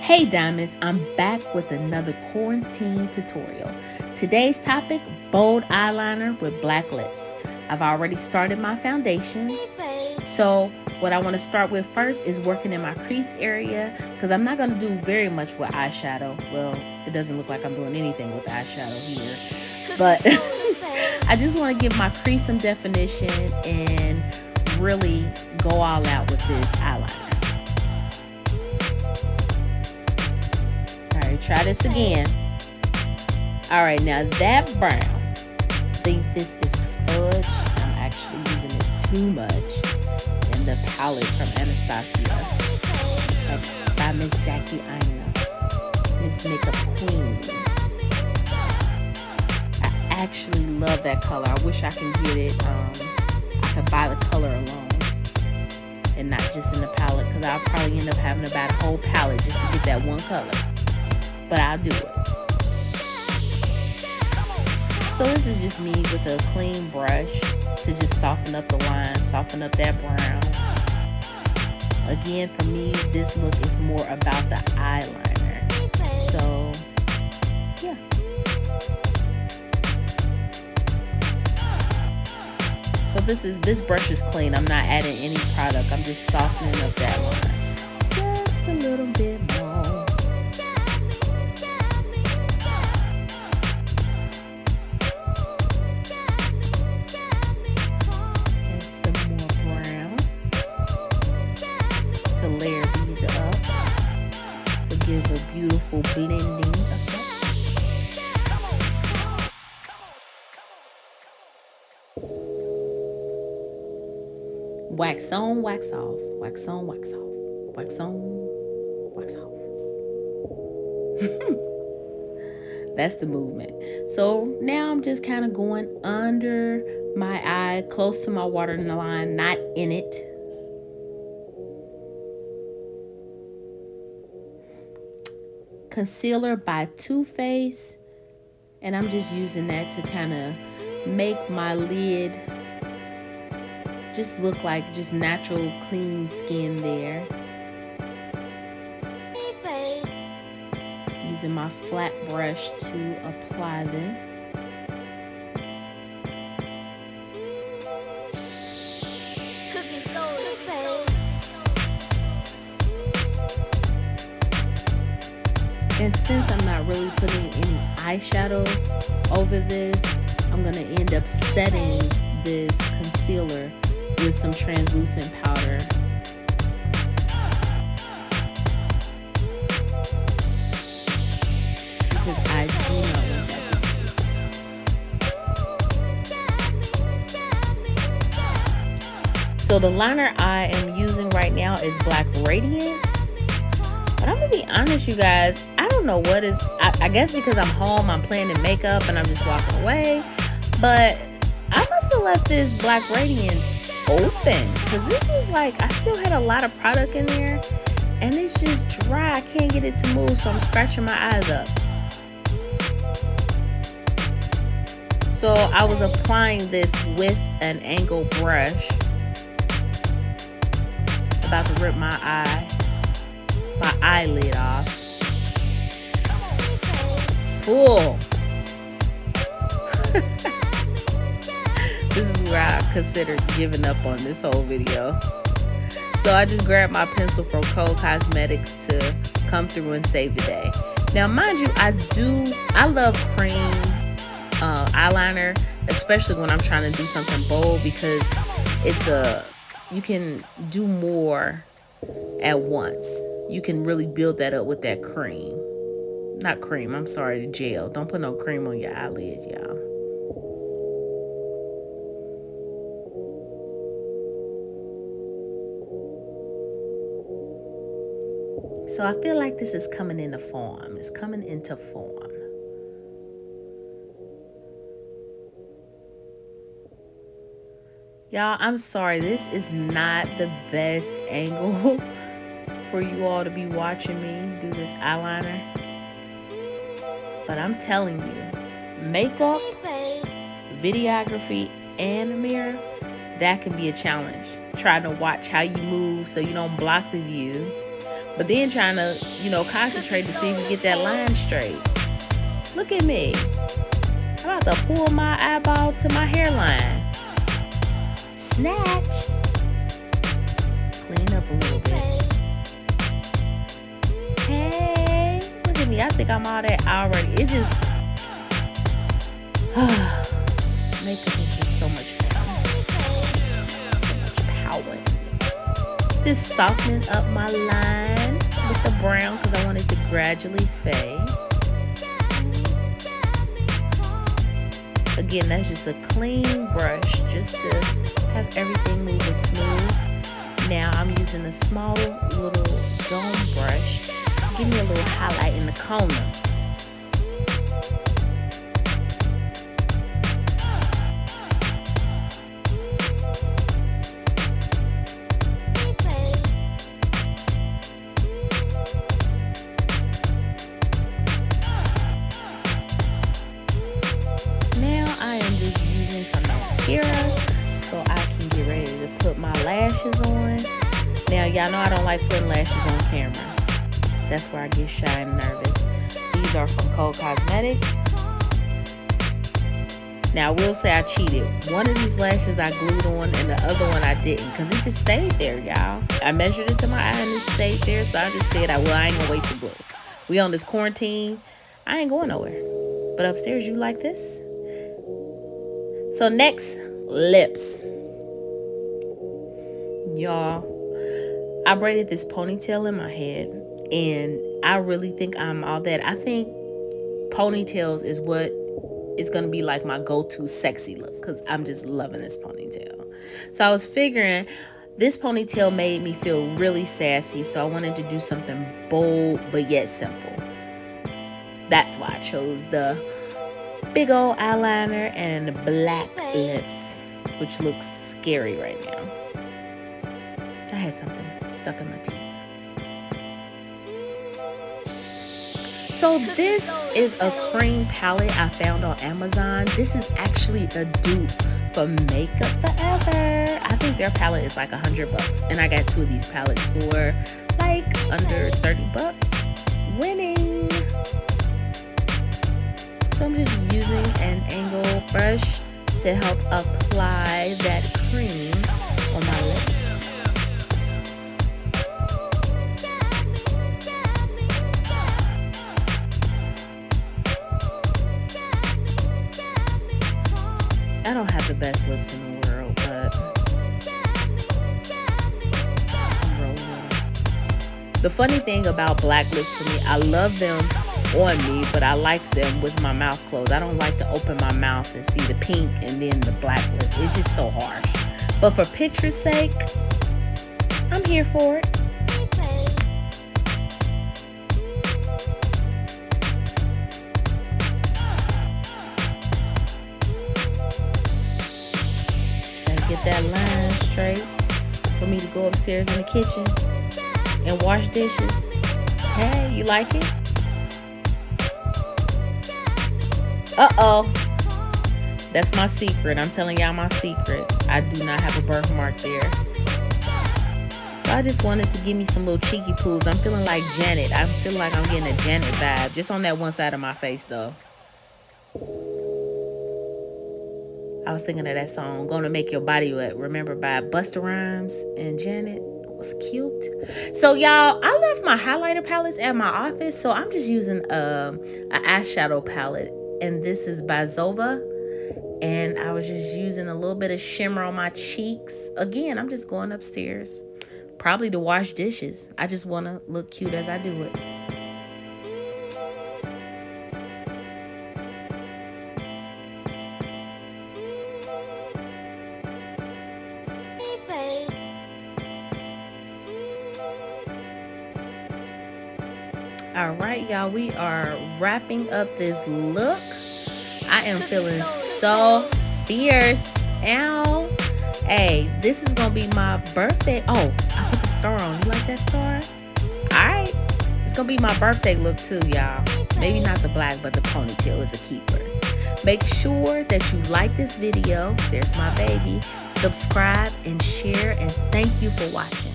Hey Diamonds, I'm back with another quarantine tutorial. Today's topic, bold eyeliner with black lips. I've already started my foundation. So what I want to start with first is working in my crease area because I'm not going to do very much with eyeshadow. Well, it doesn't look like I'm doing anything with eyeshadow here. But I just want to give my crease some definition and really go all out with this eyeliner. All right, try this again. All right, now that brown, I think this is fudge. I'm actually using it too much. And the palette from Anastasia by Miss Jackie Aina, Miss Makeup Queen. I actually love that color. I wish I can get it. I could buy the color alone and not just in the palette, because I'll probably end up having to buy the whole palette just to get that one color. But I'll do it. So this is just me with a clean brush to just soften up the line, soften up that brown. Again, for me, this look is more about the eyeliner. So, yeah. So this brush is clean. I'm not adding any product. I'm just softening up that line just a little bit more. Layer these up to give a beautiful blending effect. Wax on, wax off, wax on, wax off, wax on, wax off. That's the movement. So now I'm just kind of going under my eye, close to my waterline, not in it. Concealer by Too Faced, and I'm just using that to kind of make my lid just look like just natural clean skin there. Using my flat brush to apply this. And since I'm not really putting any eyeshadow over this, I'm going to end up setting this concealer with some translucent powder. Because I do not want that. So the liner I am using right now is Black Radiance. But I'm going to be honest, you guys, I don't know what is, I guess because I'm home, I'm playing in makeup and I'm just walking away. But I must have left this Black Radiance open, because this was like, I still had a lot of product in there and it's just dry. I can't get it to move, so I'm scratching my eyes up. So I was applying this with an angled brush. About to rip my eyelid off. Cool. This is where I considered giving up on this whole video. So I just grabbed my pencil from Cold Cosmetics to come through and save the day. Now, mind you, I love cream eyeliner, especially when I'm trying to do something bold, because you can do more at once. You can really build that up with that cream. Not cream, I'm sorry, gel. Don't put no cream on your eyelids, y'all. So I feel like this is coming into form. It's coming into form. Y'all, I'm sorry. This is not the best angle for you all to be watching me do this eyeliner. But I'm telling you, makeup, videography, and a mirror, that can be a challenge. Trying to watch how you move so you don't block the view. But then trying to, concentrate to see if we get that line straight. Look at me. I'm about to pull my eyeball to my hairline. Snatched. Clean up a little bit. Hey, look at me. I think I'm all that already. It just... makeup is just so much fun. So much power. Just softening up my line with the brown because I want it to gradually fade. Again, that's just a clean brush just to have everything moving smooth. Now I'm using a small little dome brush to give me a little highlight in the corner. So I can get ready to put my lashes on. Now y'all know I don't like putting lashes on camera. That's where I get shy and nervous. These are from Cold Cosmetics. Now I will say I cheated. One of these lashes I glued on and the other one I didn't because it just stayed there, y'all. I measured it to my eye and it stayed there, so I just said I ain't gonna waste the glue. We on this quarantine, I ain't going nowhere. But upstairs you like this? So next, lips. Y'all, I braided this ponytail in my head and I really think I'm all that. I think ponytails is what is going to be like my go-to sexy look because I'm just loving this ponytail. So I was figuring this ponytail made me feel really sassy, so I wanted to do something bold but yet simple. That's why I chose the big old eyeliner and black lips, which looks scary right now. I had something stuck in my teeth. So this is a cream palette I found on Amazon. This is actually a dupe for Makeup Forever. I think their palette is like $100, and I got two of these palettes for like under $30. Winning. So I'm just using an angle brush to help apply that cream on my lips. I don't have the best lips in the world, but I'm rolling with them. The funny thing about black lips for me, I love them on me, but I like them with my mouth closed. I don't like to open my mouth and see the pink and then the black lip. It's just so harsh. But for picture's sake, I'm here for it. Gotta get that line straight for me to go upstairs in the kitchen and wash dishes. Hey, you like it? Uh-oh. That's my secret. I'm telling y'all my secret. I do not have a birthmark there. So I just wanted to give me some little cheeky poos. I'm feeling like Janet. I feel like I'm getting a Janet vibe. Just on that one side of my face, though. I was thinking of that song, Gonna Make Your Body Wet. Remember, by Busta Rhymes and Janet. It was cute. So, y'all, I left my highlighter palettes at my office. So I'm just using an eyeshadow palette. And this is by Zova. And I was just using a little bit of shimmer on my cheeks. Again, I'm just going upstairs. Probably to wash dishes. I just want to look cute as I do it. All right, y'all, we are wrapping up this look. I am feeling so fierce. Ow. Hey, this is going to be my birthday. Oh, I put the star on. You like that star? All right. It's going to be my birthday look too, y'all. Maybe not the black, but the ponytail is a keeper. Make sure that you like this video. There's my baby. Subscribe and share. And thank you for watching.